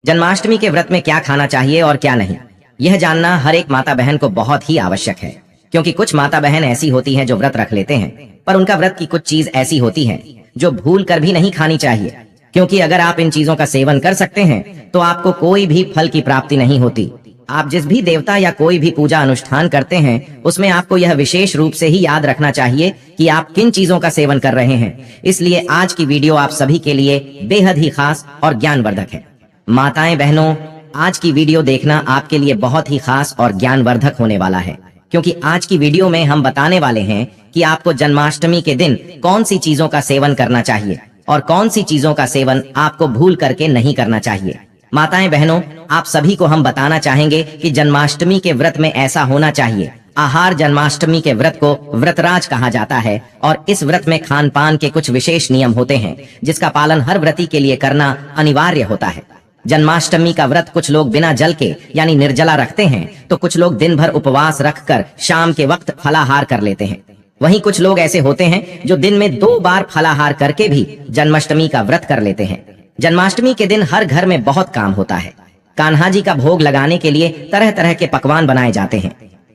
जन्माष्टमी के व्रत में क्या खाना चाहिए और क्या नहीं, यह जानना हर एक माता बहन को बहुत ही आवश्यक है। क्योंकि कुछ माता बहन ऐसी होती हैं जो व्रत रख लेते हैं, पर उनका व्रत की कुछ चीज ऐसी होती है जो भूल कर भी नहीं खानी चाहिए। क्योंकि अगर आप इन चीजों का सेवन कर सकते हैं तो आपको कोई भी फल की प्राप्ति नहीं होती। आप जिस भी देवता या कोई भी पूजा अनुष्ठान करते हैं उसमें आपको यह विशेष रूप से ही याद रखना चाहिए कि आप किन चीजों का सेवन कर रहे हैं। इसलिए आज की वीडियो आप सभी के लिए बेहद ही खास और ज्ञानवर्धक है। माताएं बहनों, आज की वीडियो देखना आपके लिए बहुत ही खास और ज्ञानवर्धक होने वाला है। क्योंकि आज की वीडियो में हम बताने वाले हैं कि आपको जन्माष्टमी के दिन कौन सी चीजों का सेवन करना चाहिए और कौन सी चीजों का सेवन आपको भूल करके नहीं करना चाहिए। माताएं बहनों, आप सभी को हम बताना चाहेंगे कि जन्माष्टमी के व्रत में ऐसा होना चाहिए। आहार जन्माष्टमी के व्रत को व्रतराज कहा जाता है और इस व्रत में खान पान के कुछ विशेष नियम होते हैं जिसका पालन हर व्रती के लिए करना अनिवार्य होता है। जन्माष्टमी का व्रत कुछ लोग बिना जल के यानी निर्जला रखते हैं, तो कुछ लोग दिन भर उपवास रखकर शाम के वक्त फलाहार कर लेते हैं। वहीं कुछ लोग ऐसे होते हैं जो दिन में 2 बार फलाहार करके भी जन्माष्टमी का व्रत कर लेते हैं। जन्माष्टमी के दिन हर घर में बहुत काम होता है। कान्हा जी का भोग लगाने के लिए तरह तरह के पकवान बनाए जाते हैं।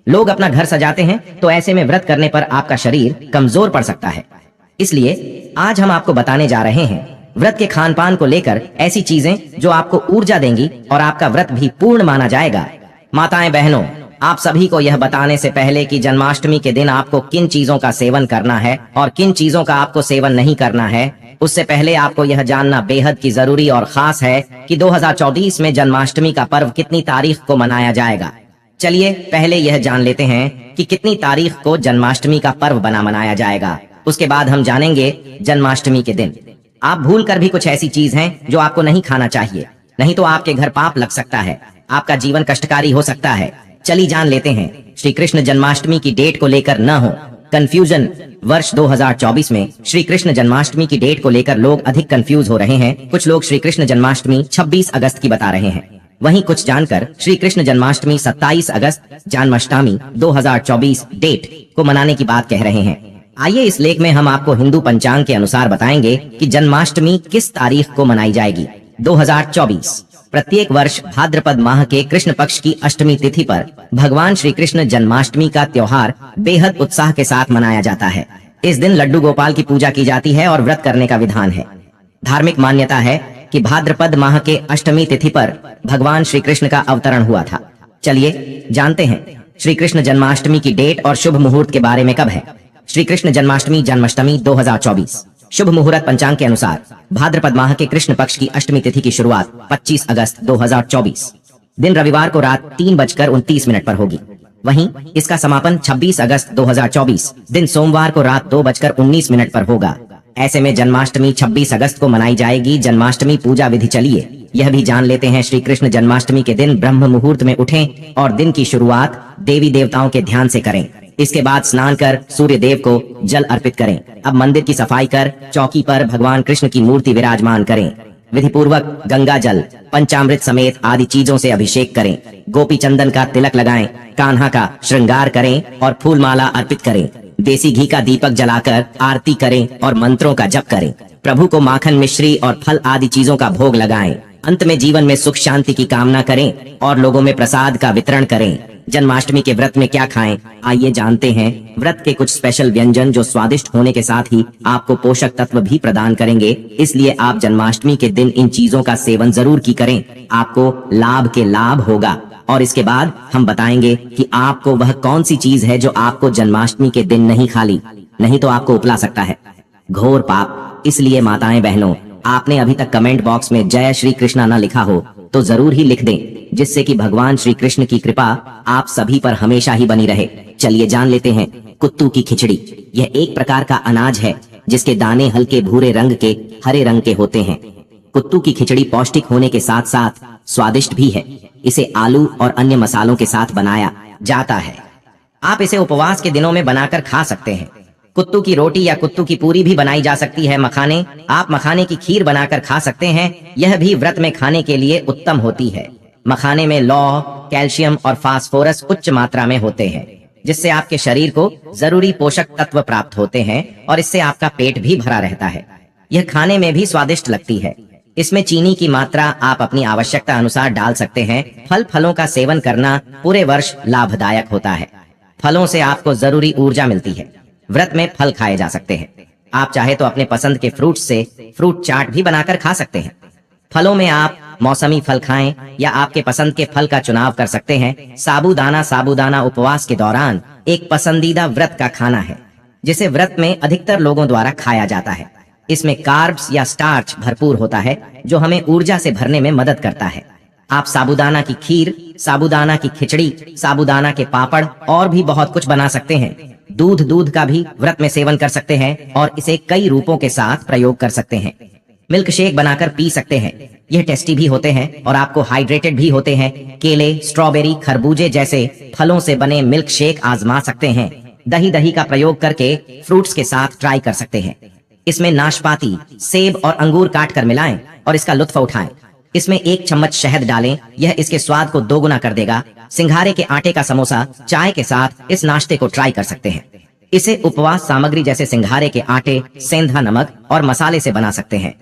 लोग अपना घर सजाते हैं, तो ऐसे में व्रत करने पर आपका शरीर कमजोर पड़ सकता है। इसलिए आज हम आपको बताने जा रहे हैं व्रत के खान पान को लेकर ऐसी चीजें जो आपको ऊर्जा देंगी और आपका व्रत भी पूर्ण माना जाएगा। माताएं बहनों, आप सभी को यह बताने से पहले कि जन्माष्टमी के दिन आपको किन चीजों का सेवन करना है और किन चीजों का आपको सेवन नहीं करना है, उससे पहले आपको यह जानना बेहद की जरूरी और खास है कि 2024 में जन्माष्टमी का पर्व कितनी तारीख को मनाया जाएगा। चलिए पहले यह जान लेते हैं कि कितनी तारीख को जन्माष्टमी का पर्व मनाया जाएगा। उसके बाद हम जानेंगे जन्माष्टमी के दिन आप भूल कर भी कुछ ऐसी चीज हैं जो आपको नहीं खाना चाहिए, नहीं तो आपके घर पाप लग सकता है, आपका जीवन कष्टकारी हो सकता है। चलिए जान लेते हैं। श्री कृष्ण जन्माष्टमी की डेट को लेकर न हो कंफ्यूजन। वर्ष 2024 में श्री कृष्ण जन्माष्टमी की डेट को लेकर लोग अधिक कंफ्यूज हो रहे हैं। कुछ लोग श्री कृष्ण जन्माष्टमी 26 अगस्त की बता रहे हैं, वहीं कुछ जानकर श्री कृष्ण जन्माष्टमी 27 अगस्त जन्माष्टमी 2024 डेट को मनाने की बात कह रहे हैं। आइए इस लेख में हम आपको हिंदू पंचांग के अनुसार बताएंगे कि जन्माष्टमी किस तारीख को मनाई जाएगी। 2024 प्रत्येक वर्ष भाद्रपद माह के कृष्ण पक्ष की अष्टमी तिथि पर भगवान श्री कृष्ण जन्माष्टमी का त्योहार बेहद उत्साह के साथ मनाया जाता है। इस दिन लड्डू गोपाल की पूजा की जाती है और व्रत करने का विधान है। धार्मिक मान्यता है कि भाद्रपद माह के अष्टमी तिथि पर भगवान श्री कृष्ण का अवतरण हुआ था। चलिए जानते हैं श्री कृष्ण जन्माष्टमी की डेट और शुभ मुहूर्त के बारे में कब है। श्री कृष्ण जन्माष्टमी जन्माष्टमी 2024 शुभ मुहूर्त पंचांग के अनुसार भाद्रपद माह के कृष्ण पक्ष की अष्टमी तिथि की शुरुआत 25 अगस्त 2024 दिन रविवार को रात 3:29 पर होगी। वहीं इसका समापन 26 अगस्त 2024 दिन सोमवार को रात 2:19 पर होगा। ऐसे में जन्माष्टमी 26 अगस्त को मनाई जाएगी। जन्माष्टमी पूजा विधि, चलिए यह भी जान लेते हैं। श्री कृष्ण जन्माष्टमी के दिन ब्रह्म मुहूर्त में उठें और दिन की शुरुआत देवी देवताओं के ध्यान से करें। इसके बाद स्नान कर सूर्य देव को जल अर्पित करें। अब मंदिर की सफाई कर चौकी पर भगवान कृष्ण की मूर्ति विराजमान करें। विधि पूर्वक गंगा जल, पंचामृत समेत आदि चीजों से अभिषेक करें। गोपी चंदन का तिलक लगाएं, कान्हा का श्रृंगार करें और फूल माला अर्पित करें। देसी घी का दीपक जलाकर आरती करें और मंत्रों का जप करें। प्रभु को माखन, मिश्री और फल आदि चीजों का भोग लगाएं। अंत में जीवन में सुख शांति की कामना करें और लोगों में प्रसाद का वितरण करें। जन्माष्टमी के व्रत में क्या खाएं, आइए जानते हैं। व्रत के कुछ स्पेशल व्यंजन जो स्वादिष्ट होने के साथ ही आपको पोषक तत्व भी प्रदान करेंगे, इसलिए आप जन्माष्टमी के दिन इन चीजों का सेवन जरूर की करें। आपको लाभ के लाभ होगा। और इसके बाद हम बताएंगे कि आपको वह कौन सी चीज है जो आपको जन्माष्टमी के दिन नहीं खाली, नहीं तो आपको उपला सकता है घोर पाप। इसलिए माताएं बहनों, आपने अभी तक कमेंट बॉक्स में जय श्री कृष्णा न लिखा हो तो जरूर ही लिख दें, जिससे कि भगवान श्री कृष्ण की कृपा आप सभी पर हमेशा ही बनी रहे। चलिए जान लेते हैं कुत्तू की खिचड़ी। यह एक प्रकार का अनाज है जिसके दाने हल्के भूरे रंग के हरे रंग के होते हैं। कुत्तू की खिचड़ी पौष्टिक होने के साथ साथ स्वादिष्ट भी है। इसे आलू और अन्य मसालों के साथ बनाया जाता है। आप इसे उपवास के दिनों में बनाकर खा सकते हैं। कुत्तू की रोटी या कुत्तू की पूरी भी बनाई जा सकती है। मखाने, आप मखाने की खीर बनाकर खा सकते हैं। यह भी व्रत में खाने के लिए उत्तम होती है। मखाने में लौह, कैल्शियम और फास्फोरस उच्च मात्रा में होते हैं, जिससे आपके शरीर को जरूरी पोषक तत्व प्राप्त होते हैं और इससे आपका पेट भी भरा रहता है। यह खाने में भी स्वादिष्ट लगती है। इसमें चीनी की मात्रा आप अपनी आवश्यकता अनुसार डाल सकते हैं। फलों का सेवन करना पूरे वर्ष लाभदायक होता है। फलों से आपको जरूरी ऊर्जा मिलती है। व्रत में फल खाए जा सकते हैं। आप चाहे तो अपने पसंद के फ्रूट से फ्रूट चाट भी बनाकर खा सकते हैं। फलों में आप मौसमी फल खाएं या आपके पसंद के फल का चुनाव कर सकते हैं। साबूदाना उपवास के दौरान एक पसंदीदा व्रत का खाना है जिसे व्रत में अधिकतर लोगों द्वारा खाया जाता है। इसमें कार्ब्स या स्टार्च भरपूर होता है जो हमें ऊर्जा से भरने में मदद करता है। आप साबूदाना की खीर, साबूदाना की खिचड़ी, साबूदाना के पापड़ और भी बहुत कुछ बना सकते हैं। दूध का भी व्रत में सेवन कर सकते हैं और इसे कई रूपों के साथ प्रयोग कर सकते हैं। मिल्क शेक बनाकर पी सकते हैं। यह टेस्टी भी होते हैं और आपको हाइड्रेटेड भी होते हैं। केले, स्ट्रॉबेरी, खरबूजे जैसे फलों से बने मिल्क शेक आजमा सकते हैं। दही का प्रयोग करके फ्रूट्स के साथ ट्राई कर सकते हैं। इसमें नाशपाती, सेब और अंगूर काट कर मिलाएं और इसका लुत्फ उठाएं। इसमें 1 चम्मच शहद डालें, यह इसके स्वाद को दोगुना कर देगा। सिंघारे के आटे का समोसा चाय के साथ इस नाश्ते को ट्राई कर सकते हैं। इसे उपवास सामग्री जैसे सिंघारे के आटे, सेंधा नमक और मसाले से बना सकते हैं।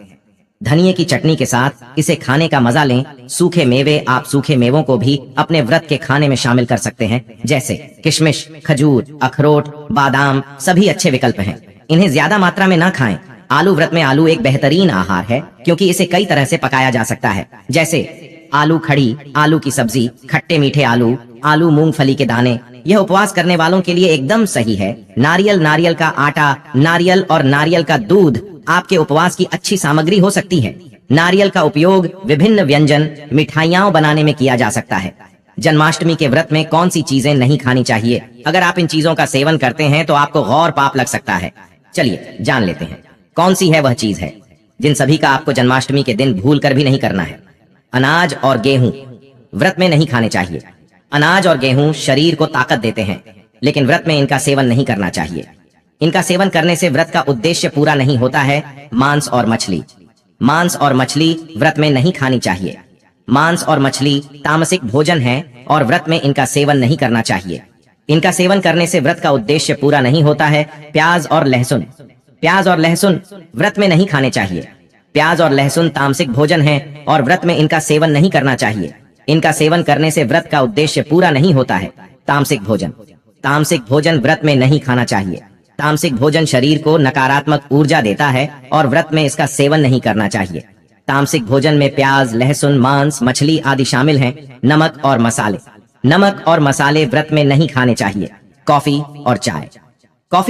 धनिये की चटनी के साथ इसे खाने का मजा लें। सूखे मेवे, आप सूखे मेवों को भी अपने व्रत के खाने में शामिल कर सकते हैं, जैसे किशमिश, खजूर, अखरोट, बादाम सभी अच्छे विकल्प हैं। इन्हें ज्यादा मात्रा में ना खाएं। आलू, व्रत में आलू एक बेहतरीन आहार है क्योंकि इसे कई तरह से पकाया जा सकता है, जैसे आलू खड़ी, आलू की सब्जी, खट्टे मीठे आलू, मूंगफली के दाने। यह उपवास करने वालों के लिए एकदम सही है। नारियल का आटा, नारियल और नारियल का दूध आपके उपवास की अच्छी सामग्री हो सकती है। नारियल का उपयोग विभिन्न व्यंजन, मिठाइयाँ बनाने में किया जा सकता है। जन्माष्टमी के व्रत में कौन सी चीजें नहीं खानी चाहिए? अगर आप इन चीजों का सेवन करते हैं तो आपको गौर पाप लग सकता है। चलिए जान लेते हैं कौन सी है वह चीज है जिन सभी का आपको जन्माष्टमी के दिन भूल कर भी नहीं करना है। अनाज और गेहूं व्रत में नहीं खाने चाहिए। अनाज और गेहूं शरीर को ताकत देते हैं, लेकिन व्रत में इनका सेवन नहीं करना चाहिए। इनका सेवन करने से व्रत का उद्देश्य पूरा नहीं होता है। मांस और मछली व्रत में नहीं खानी चाहिए। मांस और मछली तामसिक भोजन है और व्रत में इनका सेवन नहीं करना चाहिए। इनका सेवन करने से व्रत का उद्देश्य पूरा नहीं होता है। प्याज और लहसुन व्रत में नहीं खाने चाहिए। प्याज और लहसुन तामसिक भोजन है और व्रत में इनका सेवन नहीं करना चाहिए। इनका सेवन करने से व्रत का उद्देश्य पूरा नहीं होता है। तामसिक भोजन व्रत में नहीं खाना चाहिए। तामसिक भोजन शरीर को नकारात्मक ऊर्जा देता है और व्रत में इसका सेवन नहीं करना चाहिए। तामसिक भोजन में प्याज, लहसुन, मांस, मछली आदि शामिल हैं। नमक और मसाले व्रत में नहीं खाने चाहिए। कॉफी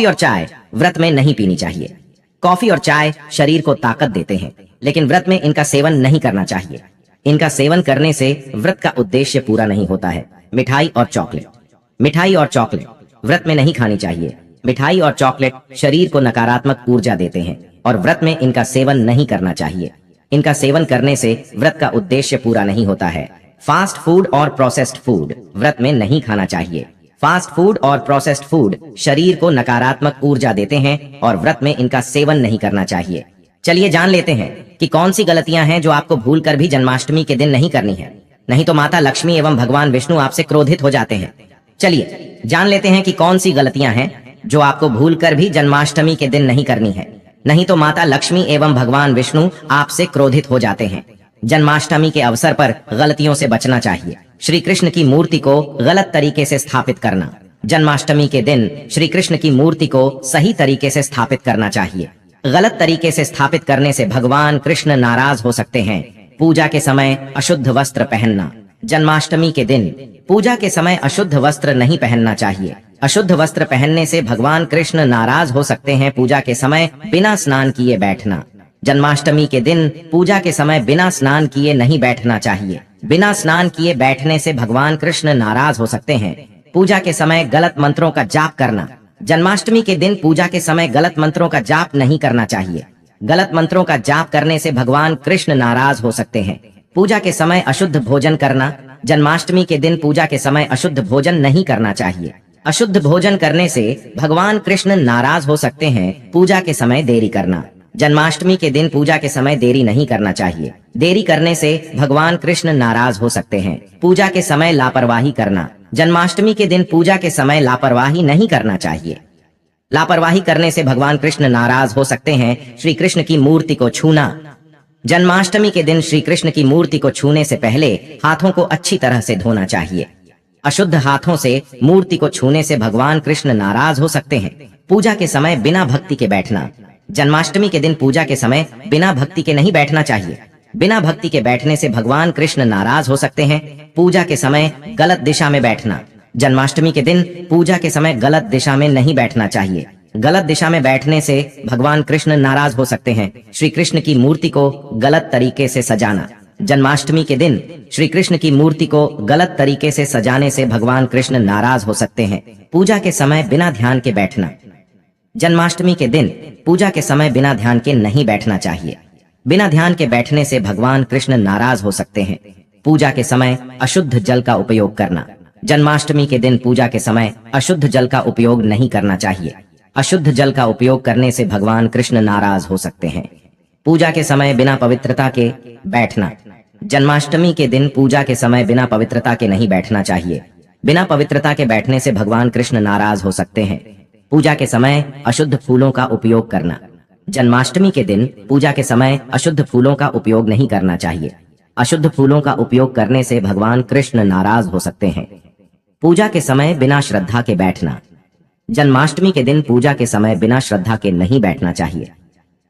और चाय व्रत में नहीं पीनी चाहिए। कॉफी और चाय शरीर को ताकत देते हैं, लेकिन व्रत में इनका सेवन नहीं करना चाहिए। इनका सेवन करने से व्रत का उद्देश्य पूरा नहीं होता है। मिठाई और चॉकलेट व्रत में नहीं खानी चाहिए। मिठाई और चॉकलेट शरीर को नकारात्मक ऊर्जा देते हैं और व्रत में इनका सेवन नहीं करना चाहिए। इनका सेवन करने से व्रत का उद्देश्य पूरा नहीं होता है। फास्ट फूड और प्रोसेस्ड फूड व्रत में नहीं खाना चाहिए। फास्ट फूड और प्रोसेस्ड फूड शरीर को नकारात्मक ऊर्जा देते हैं और व्रत में इनका सेवन नहीं करना चाहिए। चलिए जान लेते हैं कि कौन सी गलतियां हैं जो आपको भूलकर भी जन्माष्टमी के दिन नहीं करनी है, नहीं तो माता लक्ष्मी एवं भगवान विष्णु आपसे क्रोधित हो जाते हैं। चलिए जान लेते हैं कि कौन सी गलतियां हैं जो आपको भूलकर भी जन्माष्टमी के दिन नहीं करनी है, नहीं तो माता लक्ष्मी एवं भगवान विष्णु आपसे क्रोधित हो जाते हैं। जन्माष्टमी के अवसर पर गलतियों से बचना चाहिए। श्री कृष्ण की मूर्ति को गलत तरीके से स्थापित करना। जन्माष्टमी के दिन श्री कृष्ण की मूर्ति को सही तरीके से स्थापित करना चाहिए। गलत तरीके से स्थापित करने से भगवान कृष्ण नाराज हो सकते हैं। पूजा के समय अशुद्ध वस्त्र पहनना। जन्माष्टमी के दिन पूजा के समय अशुद्ध वस्त्र नहीं पहनना चाहिए। अशुद्ध वस्त्र पहनने से भगवान कृष्ण नाराज हो सकते हैं। पूजा के समय बिना स्नान किए बैठना। जन्माष्टमी के दिन पूजा के समय बिना स्नान किए नहीं बैठना चाहिए। बिना स्नान किए बैठने से भगवान कृष्ण नाराज हो सकते हैं। पूजा के समय गलत मंत्रों का जाप करना। जन्माष्टमी के दिन पूजा के समय गलत मंत्रों का जाप नहीं करना चाहिए। गलत मंत्रों का जाप करने से भगवान कृष्ण नाराज हो सकते हैं। पूजा के समय अशुद्ध भोजन करना। जन्माष्टमी के दिन पूजा के समय अशुद्ध भोजन नहीं करना चाहिए। अशुद्ध भोजन करने से भगवान कृष्ण नाराज हो सकते हैं। पूजा के समय देरी करना। जन्माष्टमी के दिन पूजा के समय देरी नहीं करना चाहिए। देरी करने से भगवान कृष्ण नाराज हो सकते हैं। पूजा के समय लापरवाही करना। जन्माष्टमी के दिन पूजा के समय लापरवाही नहीं करना चाहिए। लापरवाही करने से भगवान कृष्ण नाराज हो सकते हैं। श्री कृष्ण की मूर्ति को छूना। जन्माष्टमी के दिन श्री कृष्ण की मूर्ति को छूने से पहले हाथों को अच्छी तरह से धोना चाहिए। अशुद्ध हाथों से मूर्ति को छूने से भगवान कृष्ण नाराज हो सकते हैं। पूजा के समय बिना भक्ति के बैठना। जन्माष्टमी के दिन पूजा के समय बिना भक्ति के नहीं बैठना चाहिए। बिना भक्ति के बैठने से भगवान कृष्ण नाराज हो सकते हैं। पूजा के समय गलत दिशा में बैठना। जन्माष्टमी के दिन पूजा के समय गलत दिशा में नहीं बैठना चाहिए। गलत दिशा में बैठने से भगवान कृष्ण नाराज हो सकते हैं। श्री कृष्ण की मूर्ति को गलत तरीके से सजाना। जन्माष्टमी के दिन श्री कृष्ण की मूर्ति को गलत तरीके से सजाने से भगवान कृष्ण नाराज हो सकते हैं। पूजा के समय बिना ध्यान के बैठना। जन्माष्टमी के दिन पूजा के समय बिना ध्यान के नहीं बैठना चाहिए। बिना ध्यान के बैठने से भगवान कृष्ण नाराज हो सकते हैं। पूजा के समय अशुद्ध जल का उपयोग करना। जन्माष्टमी के दिन पूजा के समय अशुद्ध जल का उपयोग नहीं करना चाहिए। अशुद्ध जल का उपयोग करने से भगवान कृष्ण नाराज हो सकते हैं। पूजा के समय बिना पवित्रता के बैठना। जन्माष्टमी के दिन पूजा के समय बिना पवित्रता के नहीं बैठना चाहिए। बिना पवित्रता के बैठने से भगवान कृष्ण नाराज हो सकते हैं। पूजा के समय अशुद्ध फूलों का उपयोग करना। जन्माष्टमी के दिन पूजा के समय अशुद्ध फूलों का उपयोग नहीं करना चाहिए। अशुद्ध फूलों का उपयोग करने से भगवान कृष्ण नाराज हो सकते हैं। पूजा के समय बिना श्रद्धा के बैठना। जन्माष्टमी के दिन पूजा के समय बिना श्रद्धा के नहीं बैठना चाहिए।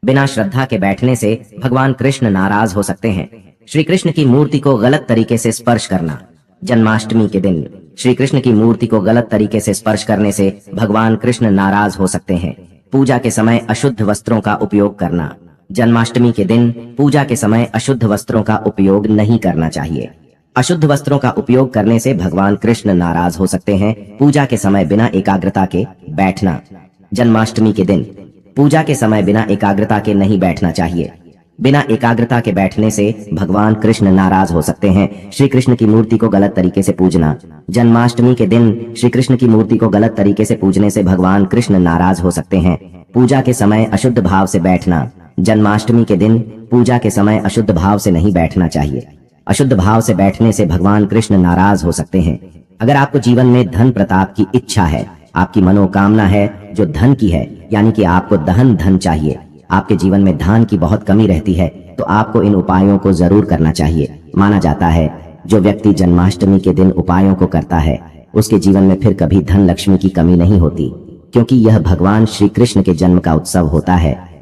बिना श्रद्धा के बैठने से भगवान कृष्ण नाराज हो सकते हैं। श्री कृष्ण की मूर्ति को गलत तरीके से स्पर्श करना। जन्माष्टमी के दिन श्री कृष्ण की मूर्ति को गलत तरीके से स्पर्श करने से भगवान कृष्ण नाराज हो सकते हैं। पूजा के समय अशुद्ध वस्त्रों का उपयोग करना। जन्माष्टमी के दिन पूजा के समय अशुद्ध वस्त्रों का उपयोग नहीं करना चाहिए। अशुद्ध वस्त्रों का उपयोग करने से भगवान कृष्ण नाराज हो सकते हैं। पूजा के समय बिना एकाग्रता के बैठना। जन्माष्टमी के दिन पूजा के समय बिना एकाग्रता के नहीं बैठना चाहिए। बिना एकाग्रता के बैठने से भगवान कृष्ण नाराज हो सकते हैं। श्री कृष्ण की मूर्ति को गलत तरीके से पूजना। जन्माष्टमी के दिन श्री कृष्ण की मूर्ति को गलत तरीके से पूजने से भगवान कृष्ण नाराज हो सकते हैं। पूजा के समय अशुद्ध भाव से बैठना। जन्माष्टमी के दिन पूजा के समय अशुद्ध भाव से नहीं बैठना चाहिए। अशुद्ध भाव से बैठने से भगवान कृष्ण नाराज हो सकते हैं। अगर आपको जीवन में धन प्रताप की इच्छा है, आपकी मनोकामना है जो धन की है, यानी कि आपको धन चाहिए, आपके जीवन में धन की बहुत कमी रहती है, तो आपको इन उपायों को जरूर करना चाहिए। माना जाता है जो व्यक्ति जन्माष्टमी के दिन उपायों को करता है उसके जीवन में फिर कभी धन लक्ष्मी की कमी नहीं होती, क्योंकि यह भगवान श्री कृष्ण के जन्म का उत्सव होता है।